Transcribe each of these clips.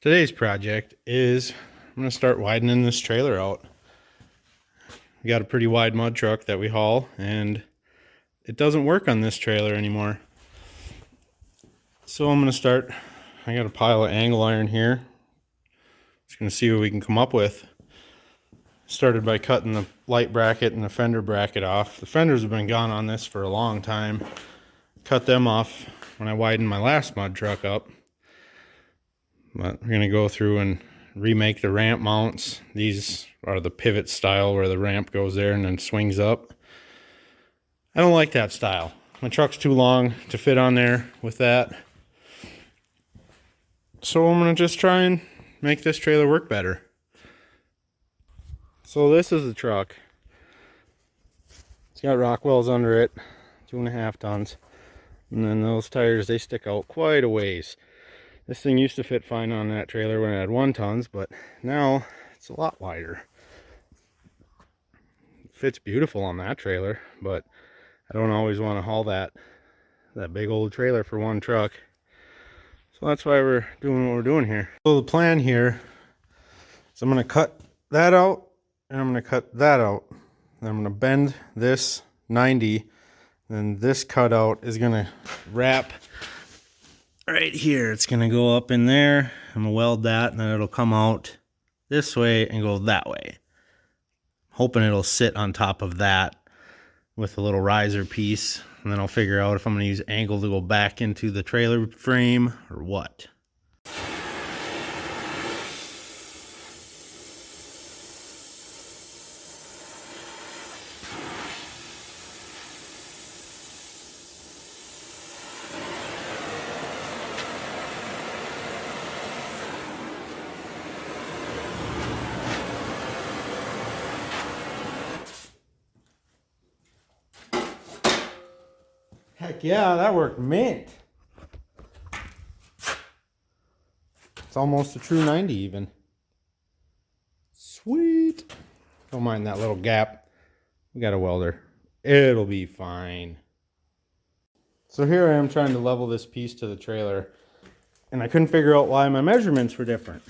Today's project is I'm going to start widening this trailer out. We got a pretty wide mud truck that we haul, and it doesn't work on this trailer anymore. So I'm going to start. I got a pile of angle iron here. Just going to see what we can come up with. Started by cutting the light bracket and the fender bracket off. The fenders have been gone on this for a long time. Cut them off when I widened my last mud truck up. But we're going to go through and remake the ramp mounts. These are the pivot style where the ramp goes there and then swings up. I don't like that style. My truck's too long to fit on there with that. So I'm going to just try and make this trailer work better. So this is the truck. It's got Rockwells under it, 2.5 tons. And then those tires, they stick out quite a ways. This thing used to fit fine on that trailer when it had 1 tons, but now it's a lot wider. It fits beautiful on that trailer, but I don't always want to haul that big old trailer for one truck. So that's why we're doing what we're doing here. So the plan here is I'm going to cut that out, and I'm going to cut that out. And I'm going to bend this 90, then this cutout is going to wrap right here. It's going to go up in there. I'm going to weld that, and then it'll come out this way and go that way. Hoping it'll sit on top of that with a little riser piece, and then I'll figure out if I'm going to use angle to go back into the trailer frame or what. Heck yeah, that worked mint. It's almost a true 90 even. Sweet. Don't mind that little gap. We got a welder. It'll be fine. So here I am trying to level this piece to the trailer, and I couldn't figure out why my measurements were different.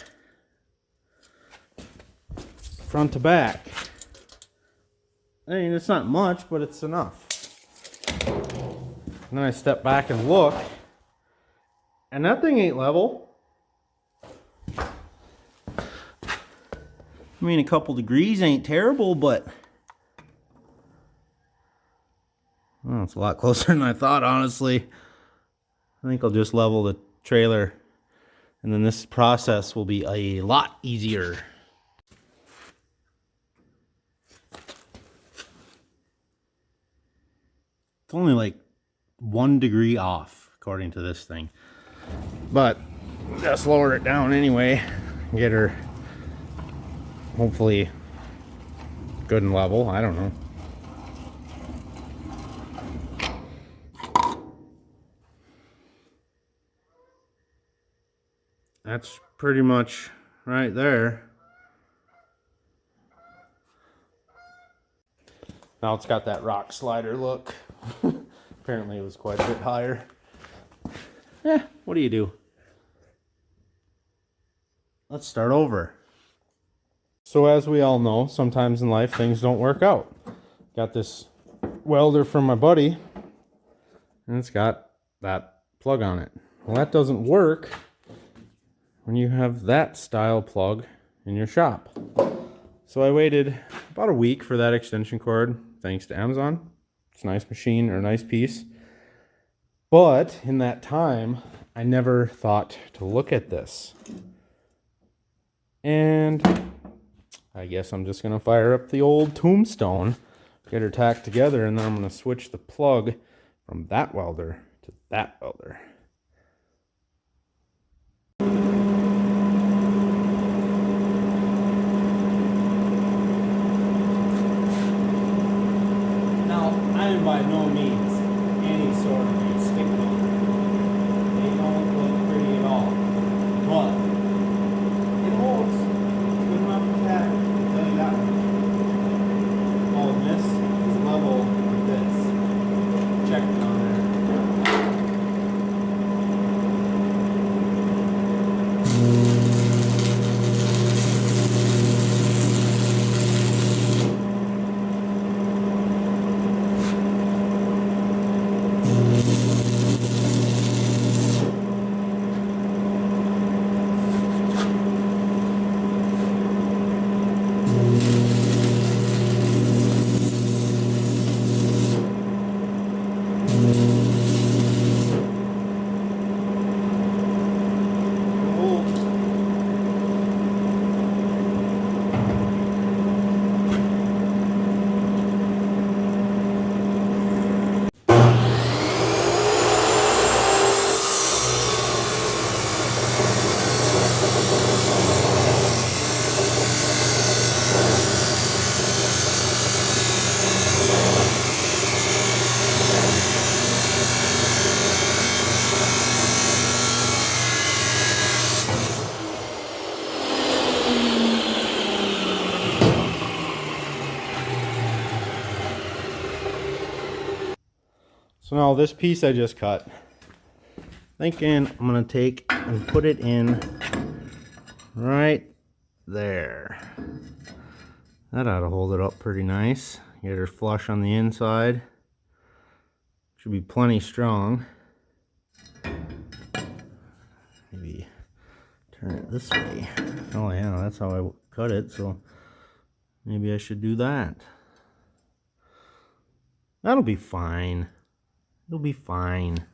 Front to back. I mean, it's not much, but it's enough. And then I step back and look, and that thing ain't level. I mean, a couple degrees ain't terrible, but well, it's a lot closer than I thought, honestly. I think I'll just level the trailer, and then this process will be a lot easier. It's only like 1 degree off, according to this thing. But just lower it down anyway. Get her hopefully good and level. I don't know. That's pretty much right there. Now it's got that rock slider look. Apparently it was quite a bit higher. What do you do? Let's start over. So as we all know, sometimes in life things don't work out. Got this welder from my buddy, and it's got that plug on it. Well, that doesn't work when you have that style plug in your shop. So I waited about a week for that extension cord, thanks to Amazon. It's a nice machine, or a nice piece. But in that time, I never thought to look at this. And I guess I'm just going to fire up the old tombstone, get her tacked together, and then I'm going to switch the plug from that welder to that welder. I am by no means any sort of a stick welder. They don't look pretty at all. But it holds. It's good enough to tack, I'll tell you that one. All of this is level with this. Check it on there. So now this piece I just cut, thinking I'm gonna take and put it in right there. That ought to hold it up pretty nice. Get her flush on the inside. Should be plenty strong. Maybe turn it this way. Oh yeah, that's how I cut it, so maybe I should do that. That'll be fine. It'll be fine.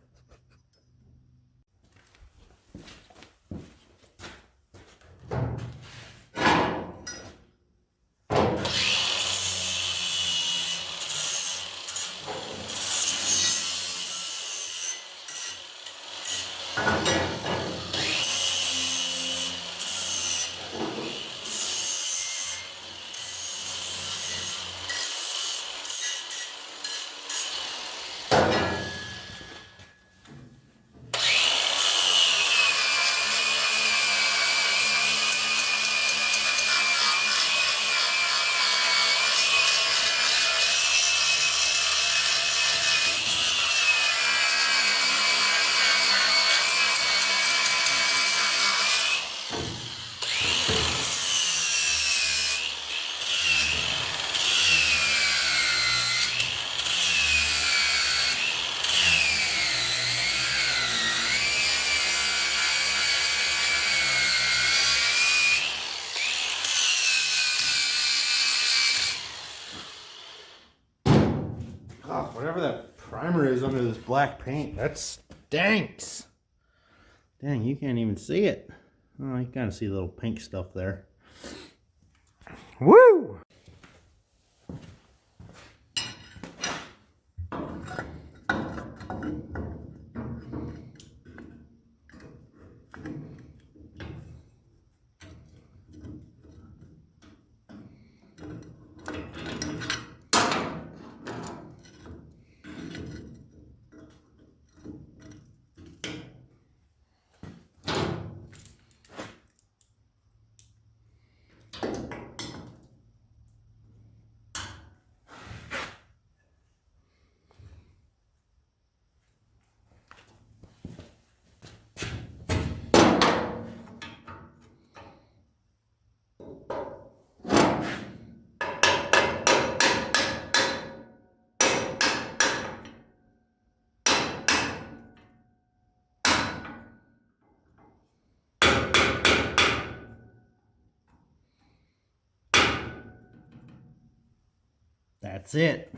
Oh, whatever that primer is under this black paint, that stinks. Dang, you can't even see it. Oh, you kind of see the little pink stuff there. Woo! That's it.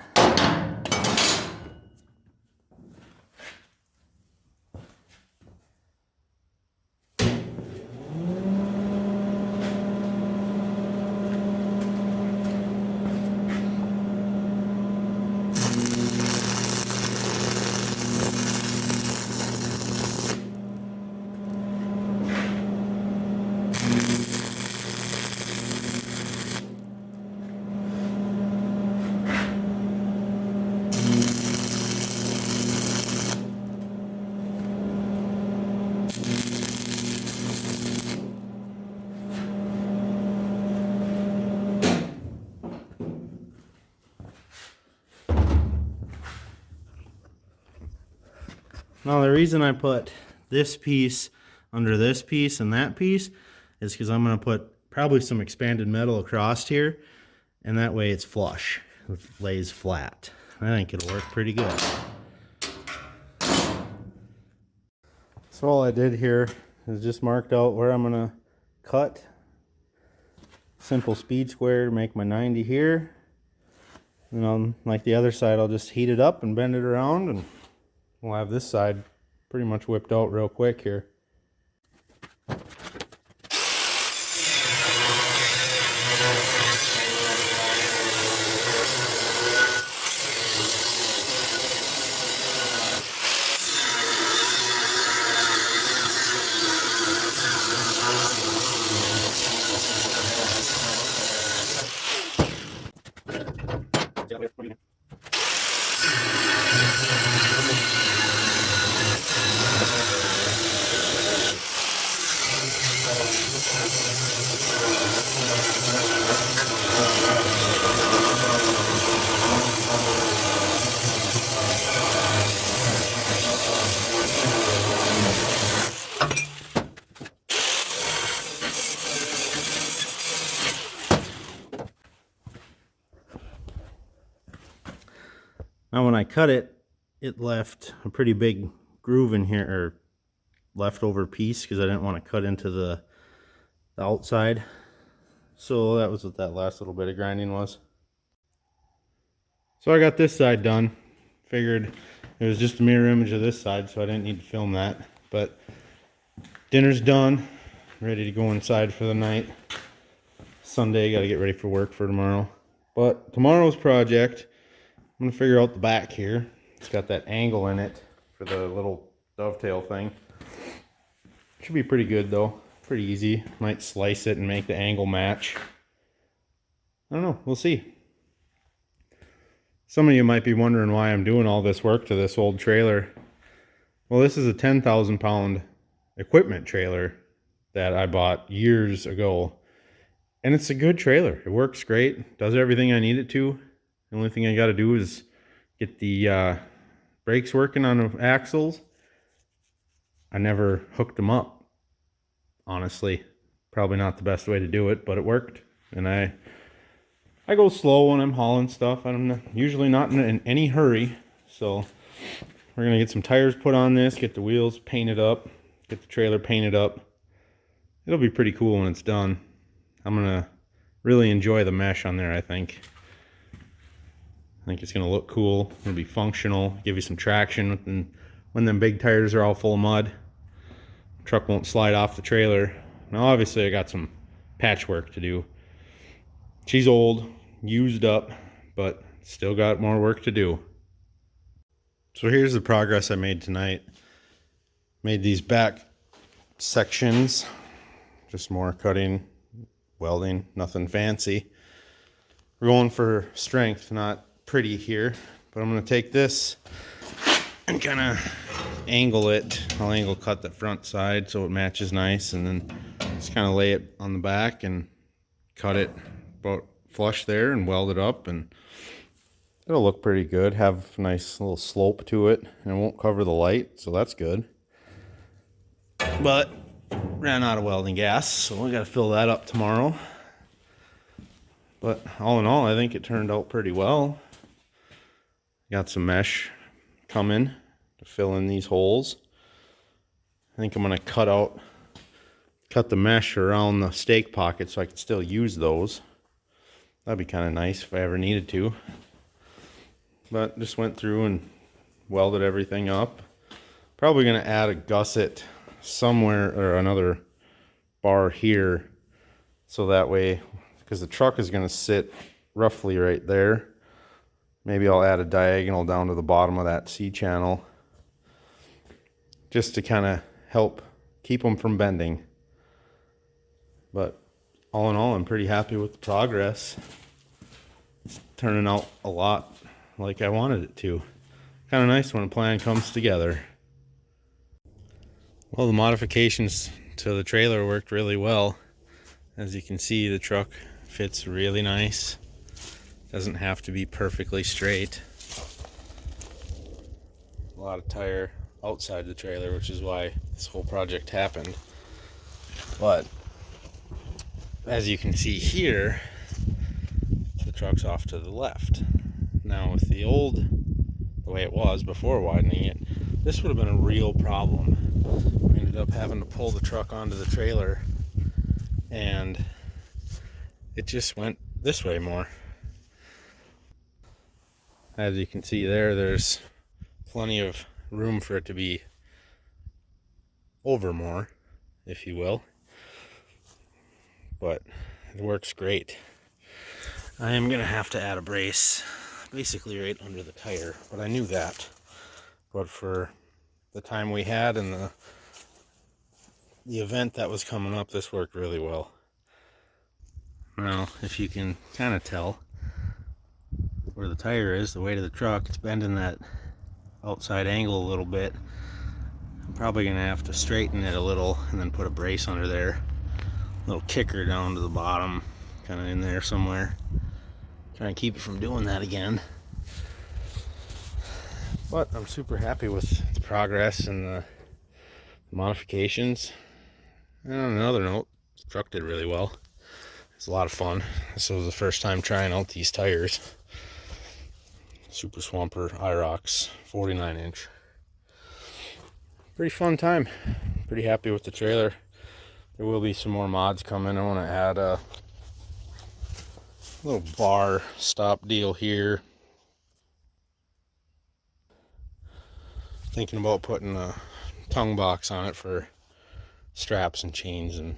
Now the reason I put this piece under this piece and that piece is because I'm going to put probably some expanded metal across here, and that way it's flush. It lays flat. I think it'll work pretty good. So all I did here is just marked out where I'm going to cut. Simple speed square to make my 90 here. And like the other side, I'll just heat it up and bend it around, and we'll have this side pretty much whipped out real quick here. Now when I cut it, it left a pretty big groove in here, or leftover piece, because I didn't want to cut into the outside. So that was what that last little bit of grinding was. So I got this side done. Figured it was just a mirror image of this side, so I didn't need to film that. But dinner's done, ready to go inside for the night. Sunday, got to get ready for work for tomorrow. But tomorrow's project, I'm gonna figure out the back here. It's got that angle in it for the little dovetail thing. Should be pretty good though, pretty easy. Might slice it and make the angle match. I don't know, we'll see. Some of you might be wondering why I'm doing all this work to this old trailer. Well, this is a 10,000 pound equipment trailer that I bought years ago. And it's a good trailer. It works great, does everything I need it to. The only thing I got to do is get the brakes working on the axles. I never hooked them up, honestly. Probably not the best way to do it, but it worked. And I go slow when I'm hauling stuff. I'm usually not in any hurry. So we're going to get some tires put on this, get the wheels painted up, get the trailer painted up. It'll be pretty cool when it's done. I'm going to really enjoy the mesh on there, I think. I think it's going to look cool. It'll be functional, give you some traction when them big tires are all full of mud. The truck won't slide off the trailer. Now obviously I got some patchwork to do. She's old, used up, but still got more work to do. So here's the progress I made tonight. Made these back sections, just more cutting, welding, nothing fancy. We're going for strength, not pretty here, but I'm going to take this and kind of angle it. I'll angle cut the front side so it matches nice, and then just kind of lay it on the back and cut it about flush there and weld it up, and it'll look pretty good. Have a nice little slope to it, and it won't cover the light, so that's good. But ran out of welding gas, so we got to fill that up tomorrow. But all in all, I think it turned out pretty well. Got some mesh coming to fill in these holes. I think I'm going to cut the mesh around the stake pocket so I can still use those. That'd be kind of nice if I ever needed to. But just went through and welded everything up. Probably going to add a gusset somewhere, or another bar here, so that way, because the truck is going to sit roughly right there. Maybe I'll add a diagonal down to the bottom of that C-channel, just to kind of help keep them from bending. But all in all, I'm pretty happy with the progress. It's turning out a lot like I wanted it to. Kind of nice when a plan comes together. Well, the modifications to the trailer worked really well. As you can see, the truck fits really nice. Doesn't have to be perfectly straight. A lot of tire outside the trailer, which is why this whole project happened. But as you can see here, the truck's off to the left. Now with the way it was before widening it, this would have been a real problem. We ended up having to pull the truck onto the trailer, and it just went this way more. As you can see there's plenty of room for it to be over more, if you will. But it works great. I am going to have to add a brace basically right under the tire, but I knew that. But for the time we had and the event that was coming up, this worked really well. Now, if you can kind of tell where the tire is, the weight of the truck, it's bending that outside angle a little bit. I'm probably going to have to straighten it a little and then put a brace under there. A little kicker down to the bottom, kind of in there somewhere. Trying to keep it from doing that again. But I'm super happy with the progress and the modifications. And on another note, the truck did really well. It's a lot of fun. This was the first time trying out these tires. Super Swamper IROX 49-inch. Pretty fun time. Pretty happy with the trailer. There will be some more mods coming. I want to add a little bar stop deal here. Thinking about putting a tongue box on it for straps and chains and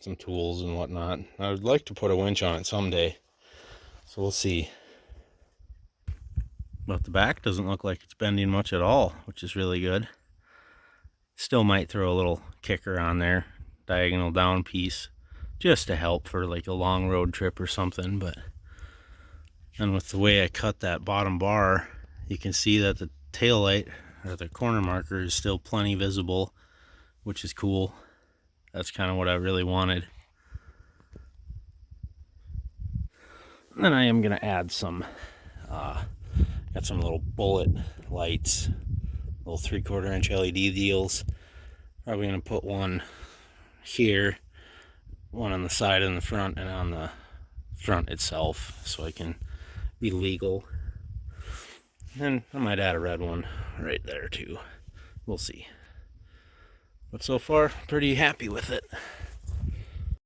some tools and whatnot. I would like to put a winch on it someday, so we'll see. But the back doesn't look like it's bending much at all, which is really good. Still might throw a little kicker on there, diagonal down piece, just to help for like a long road trip or something. But and with the way I cut that bottom bar, you can see that the tail light or the corner marker is still plenty visible, which is cool. That's kind of what I really wanted. And then I am going to add some, got some little bullet lights, little 3/4 inch LED deals. Probably going to put one here, one on the side and the front, and on the front itself, so I can be legal. And I might add a red one right there too. We'll see. But so far, pretty happy with it.